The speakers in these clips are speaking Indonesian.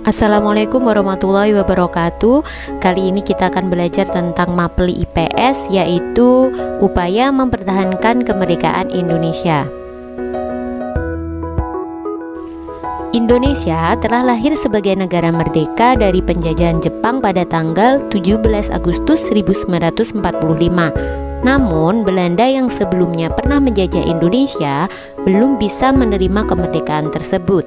Assalamualaikum warahmatullahi wabarakatuh. Kali ini kita akan belajar tentang Mapeli IPS, yaitu upaya mempertahankan kemerdekaan Indonesia. Indonesia telah lahir sebagai negara merdeka dari penjajahan Jepang pada tanggal 17 Agustus 1945. Namun, Belanda yang sebelumnya pernah menjajah Indonesia belum bisa menerima kemerdekaan tersebut.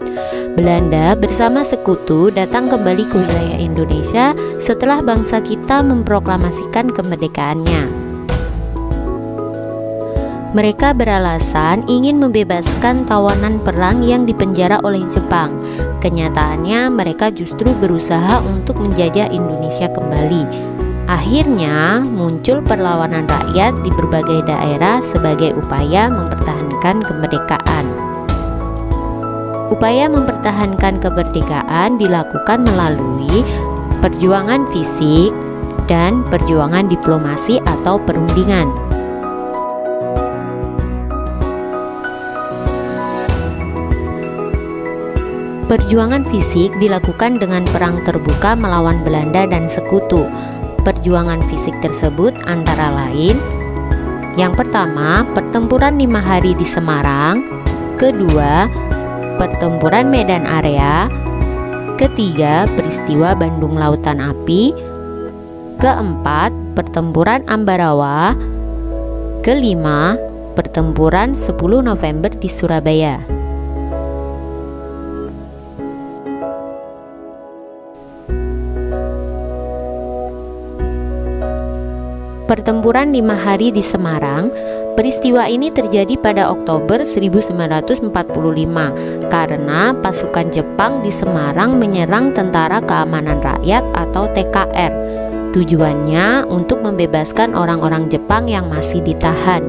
Belanda bersama sekutu datang kembali ke wilayah Indonesia setelah bangsa kita memproklamasikan kemerdekaannya. Mereka beralasan ingin membebaskan tawanan perang yang dipenjara oleh Jepang. Kenyataannya, mereka justru berusaha untuk menjajah Indonesia kembali. Akhirnya muncul perlawanan rakyat di berbagai daerah sebagai upaya mempertahankan kemerdekaan. Upaya mempertahankan kemerdekaan dilakukan melalui perjuangan fisik dan perjuangan diplomasi atau perundingan. Perjuangan fisik dilakukan dengan perang terbuka melawan Belanda dan sekutu. Perjuangan fisik tersebut antara lain: yang pertama, pertempuran 5 hari di Semarang; kedua, pertempuran Medan Area; ketiga, peristiwa Bandung Lautan Api; keempat, pertempuran Ambarawa; kelima, pertempuran 10 November di Surabaya. Pertempuran 5 hari di Semarang. Peristiwa ini terjadi pada Oktober 1945 karena pasukan Jepang di Semarang menyerang Tentara Keamanan Rakyat atau TKR. Tujuannya untuk membebaskan orang-orang Jepang yang masih ditahan.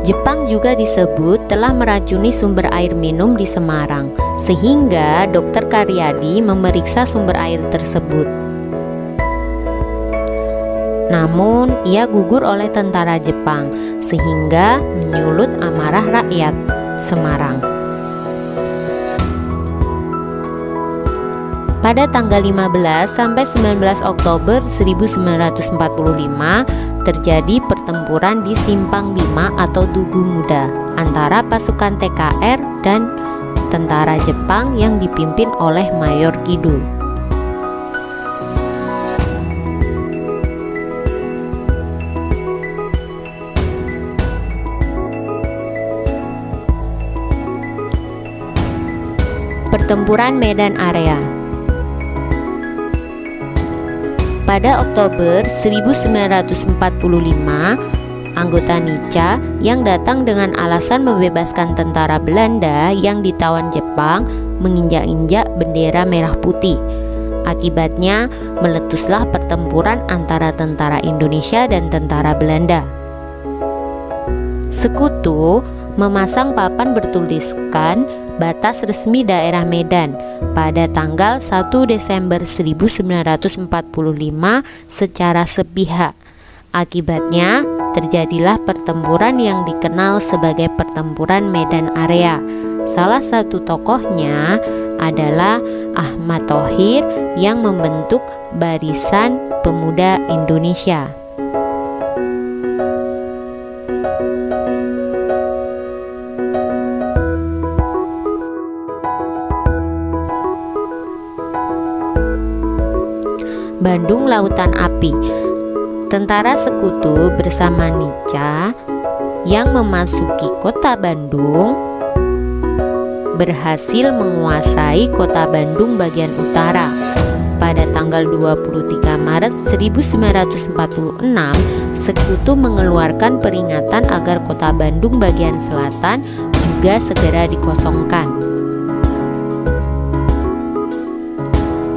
Jepang juga disebut telah meracuni sumber air minum di Semarang, sehingga Dr. Karyadi memeriksa sumber air tersebut. Namun, ia gugur oleh tentara Jepang, sehingga menyulut amarah rakyat Semarang. Pada tanggal 15 sampai 19 Oktober 1945 terjadi pertempuran di Simpang 5 atau Tugu Muda antara pasukan TKR dan tentara Jepang yang dipimpin oleh Mayor Kido. Pertempuran Medan Area. Pada Oktober 1945, anggota NICA yang datang dengan alasan membebaskan tentara Belanda yang ditawan Jepang menginjak-injak bendera merah putih. Akibatnya, meletuslah pertempuran antara tentara Indonesia dan tentara Belanda. Sekutu memasang papan bertuliskan batas resmi daerah Medan pada tanggal 1 Desember 1945 secara sepihak. Akibatnya terjadilah pertempuran yang dikenal sebagai pertempuran Medan Area. Salah satu tokohnya adalah Ahmad Thohir yang membentuk Barisan Pemuda Indonesia. Bandung Lautan Api. Tentara sekutu bersama NICA yang memasuki kota Bandung berhasil menguasai kota Bandung bagian utara. Pada tanggal 23 Maret 1946, sekutu mengeluarkan peringatan agar kota Bandung bagian selatan juga segera dikosongkan.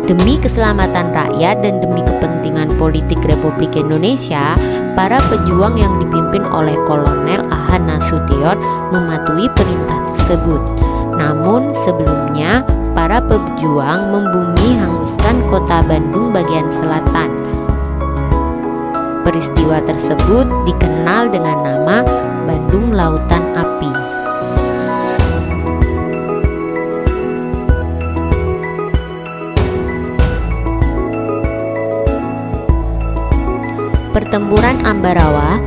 Demi keselamatan rakyat dan demi kepentingan politik Republik Indonesia, para pejuang yang dipimpin oleh Kolonel Ahan Nasution mematuhi perintah tersebut. Namun sebelumnya, para pejuang membumi hanguskan kota Bandung bagian selatan. Peristiwa tersebut dikenal dengan nama Bandung Lautan Api. Pertempuran Ambarawa,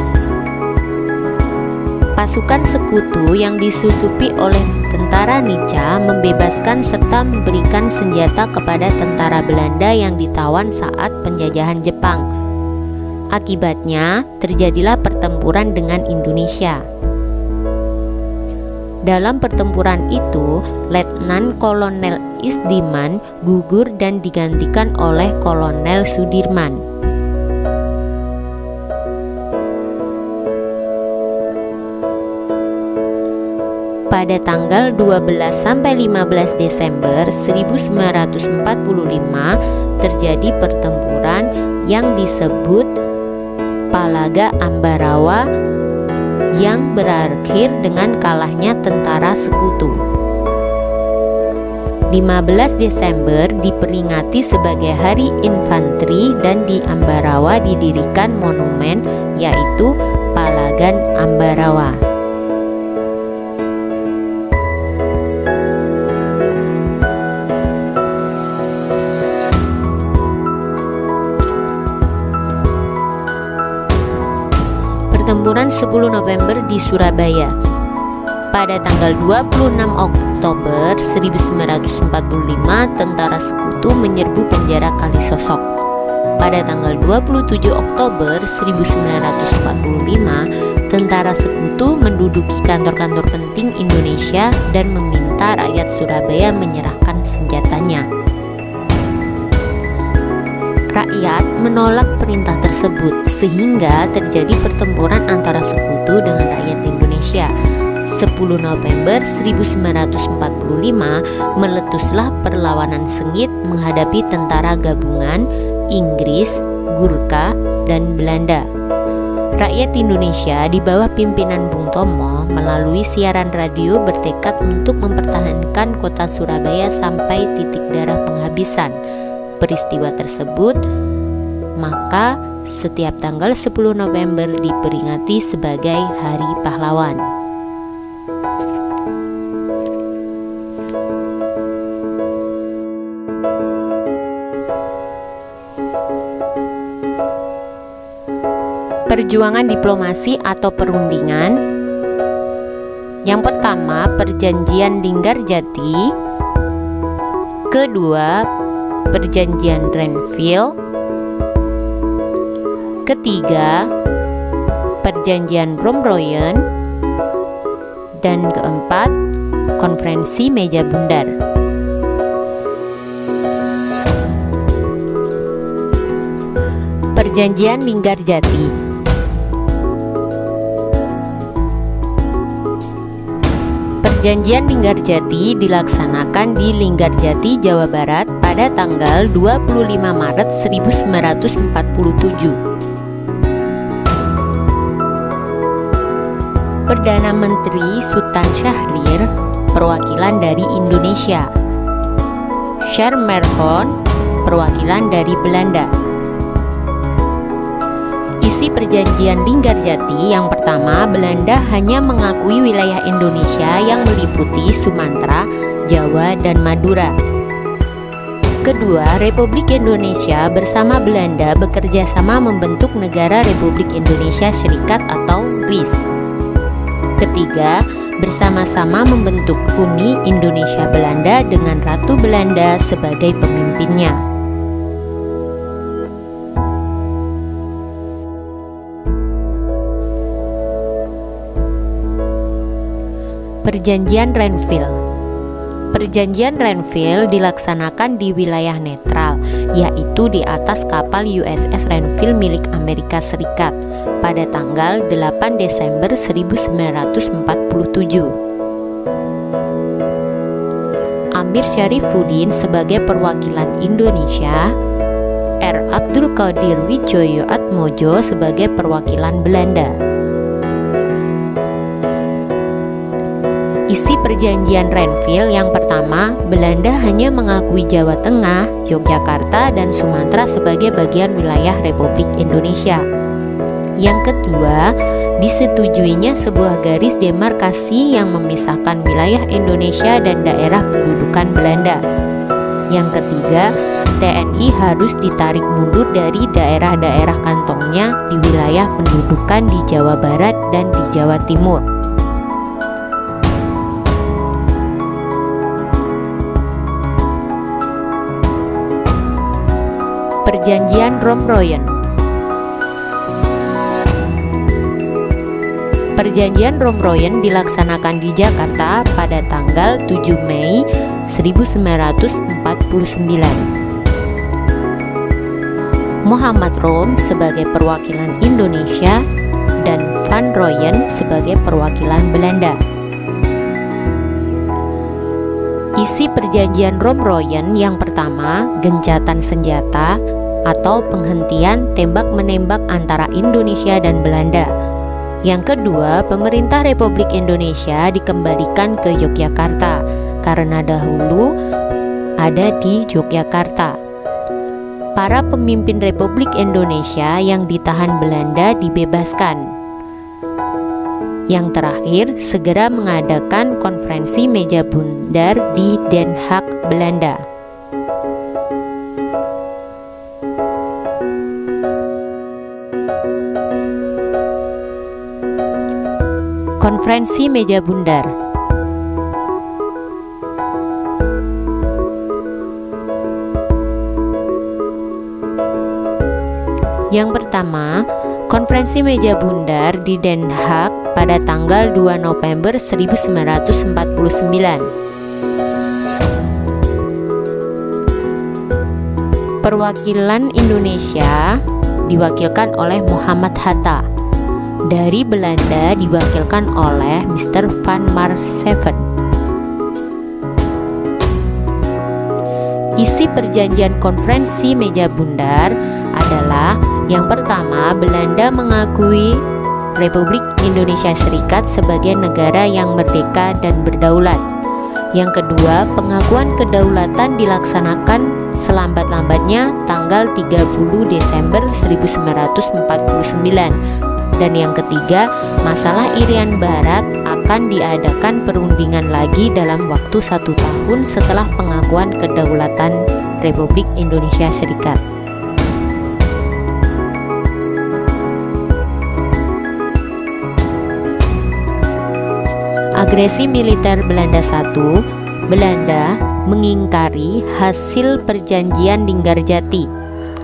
pasukan sekutu yang disusupi oleh tentara Nica membebaskan serta memberikan senjata kepada tentara Belanda yang ditawan saat penjajahan Jepang. Akibatnya, terjadilah pertempuran dengan Indonesia. Dalam pertempuran itu, Letnan Kolonel Isdiman gugur dan digantikan oleh Kolonel Sudirman. Pada tanggal 12–15 Desember 1945 terjadi pertempuran yang disebut Palaga Ambarawa yang berakhir dengan kalahnya tentara sekutu. 15 Desember diperingati sebagai Hari Infanteri dan di Ambarawa didirikan monumen yaitu Palagan Ambarawa. Pertempuran 10 November di Surabaya. Pada tanggal 26 Oktober 1945, tentara sekutu menyerbu penjara Kalisosok. Pada tanggal 27 Oktober 1945, tentara sekutu menduduki kantor-kantor penting Indonesia dan meminta rakyat Surabaya menyerahkan senjatanya. Rakyat menolak perintah tersebut sehingga terjadi pertempuran antara sekutu dengan rakyat Indonesia. 10 November 1945 meletuslah perlawanan sengit menghadapi tentara gabungan Inggris, Gurkha, dan Belanda. Rakyat Indonesia di bawah pimpinan Bung Tomo melalui siaran radio bertekad untuk mempertahankan kota Surabaya sampai titik darah penghabisan. Peristiwa tersebut, maka setiap tanggal 10 November diperingati sebagai Hari Pahlawan. Perjuangan diplomasi atau perundingan. Yang pertama, Perjanjian Linggarjati. Kedua, Perjanjian Renville. Ketiga, Perjanjian Rompuyun. Dan keempat, Konferensi Meja Bundar. Perjanjian Linggarjati. Perjanjian Linggarjati dilaksanakan di Linggarjati, Jawa Barat pada tanggal 25 Maret 1947. Perdana Menteri Sultan Syahrir, perwakilan dari Indonesia. Schermerhorn, perwakilan dari Belanda. Isi Perjanjian Linggarjati yang pertama, Belanda hanya mengakui wilayah Indonesia yang meliputi Sumatera, Jawa, dan Madura. Kedua, Republik Indonesia bersama Belanda bekerja sama membentuk Negara Republik Indonesia Serikat atau RIS. Ketiga, bersama-sama membentuk Uni Indonesia Belanda dengan Ratu Belanda sebagai pemimpinnya. Perjanjian Renville. Perjanjian Renville dilaksanakan di wilayah netral, yaitu di atas kapal USS Renville milik Amerika Serikat pada tanggal 8 Desember 1947. Amir Syarifuddin sebagai perwakilan Indonesia, R. Abdul Qadir Widjoyo Atmojo sebagai perwakilan Belanda. Isi Perjanjian Renville yang pertama, Belanda hanya mengakui Jawa Tengah, Yogyakarta, dan Sumatera sebagai bagian wilayah Republik Indonesia. Yang kedua, disetujuinya sebuah garis demarkasi yang memisahkan wilayah Indonesia dan daerah pendudukan Belanda. Yang ketiga, TNI harus ditarik mundur dari daerah-daerah kantongnya di wilayah pendudukan di Jawa Barat dan di Jawa Timur. Perjanjian Romroyen. Perjanjian Romroyen dilaksanakan di Jakarta pada tanggal 7 Mei 1949. Muhammad Rom sebagai perwakilan Indonesia dan Van Rooyen sebagai perwakilan Belanda. Isi perjanjian Romroyen yang pertama, gencatan senjata atau penghentian tembak-menembak antara Indonesia dan Belanda. Yang kedua, pemerintah Republik Indonesia dikembalikan ke Yogyakarta karena dahulu ada di Yogyakarta. Para pemimpin Republik Indonesia yang ditahan Belanda dibebaskan. Yang terakhir, segera mengadakan konferensi meja bundar di Den Haag, Belanda. Konferensi meja bundar. Yang pertama, konferensi meja bundar di Den Haag pada tanggal 2 November 1949. Perwakilan Indonesia diwakilkan oleh Muhammad Hatta. Dari Belanda diwakilkan oleh Mr. Van Maarschaveen. Isi perjanjian konferensi meja bundar adalah yang pertama, Belanda mengakui Republik Indonesia Serikat sebagai negara yang merdeka dan berdaulat. Yang kedua, pengakuan kedaulatan dilaksanakan selambat-lambatnya tanggal 30 Desember 1949. Dan yang ketiga, masalah Irian Barat akan diadakan perundingan lagi dalam waktu 1 tahun setelah pengakuan kedaulatan Republik Indonesia Serikat. Agresi militer Belanda I, Belanda mengingkari hasil perjanjian Linggarjati,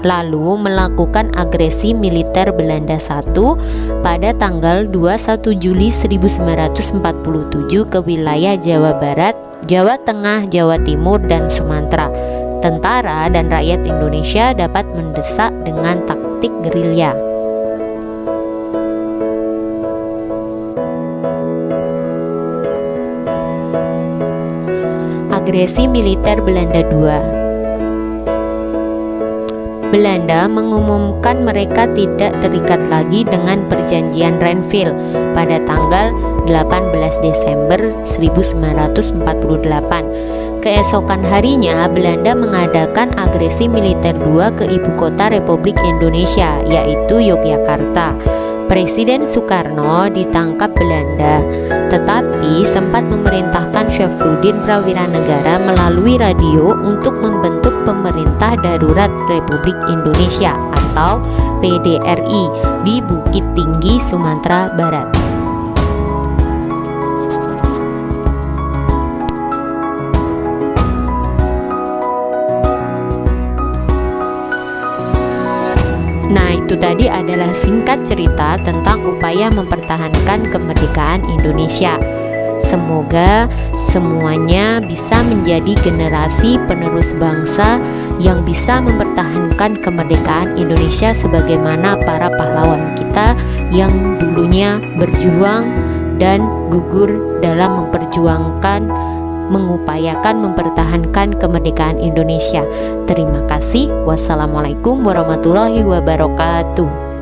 lalu melakukan agresi militer Belanda I pada tanggal 21 Juli 1947 ke wilayah Jawa Barat, Jawa Tengah, Jawa Timur, dan Sumatera. Tentara dan rakyat Indonesia dapat mendesak dengan taktik gerilya. Agresi militer Belanda II. Belanda mengumumkan mereka tidak terikat lagi dengan perjanjian Renville pada tanggal 18 Desember 1948. Keesokan harinya, Belanda mengadakan agresi militer II ke ibu kota Republik Indonesia, yaitu Yogyakarta. Presiden Soekarno ditangkap Belanda, tetapi sempat memerintahkan Syafruddin Prawiranegara melalui radio untuk membentuk Pemerintah Darurat Republik Indonesia atau PDRI di Bukit Tinggi, Sumatera Barat. Nah, itu tadi adalah singkat cerita tentang upaya mempertahankan kemerdekaan Indonesia. Semoga semuanya bisa menjadi generasi penerus bangsa yang bisa mempertahankan kemerdekaan Indonesia sebagaimana para pahlawan kita yang dulunya berjuang dan gugur dalam mengupayakan mempertahankan kemerdekaan Indonesia. Terima kasih. Wassalamualaikum warahmatullahi wabarakatuh.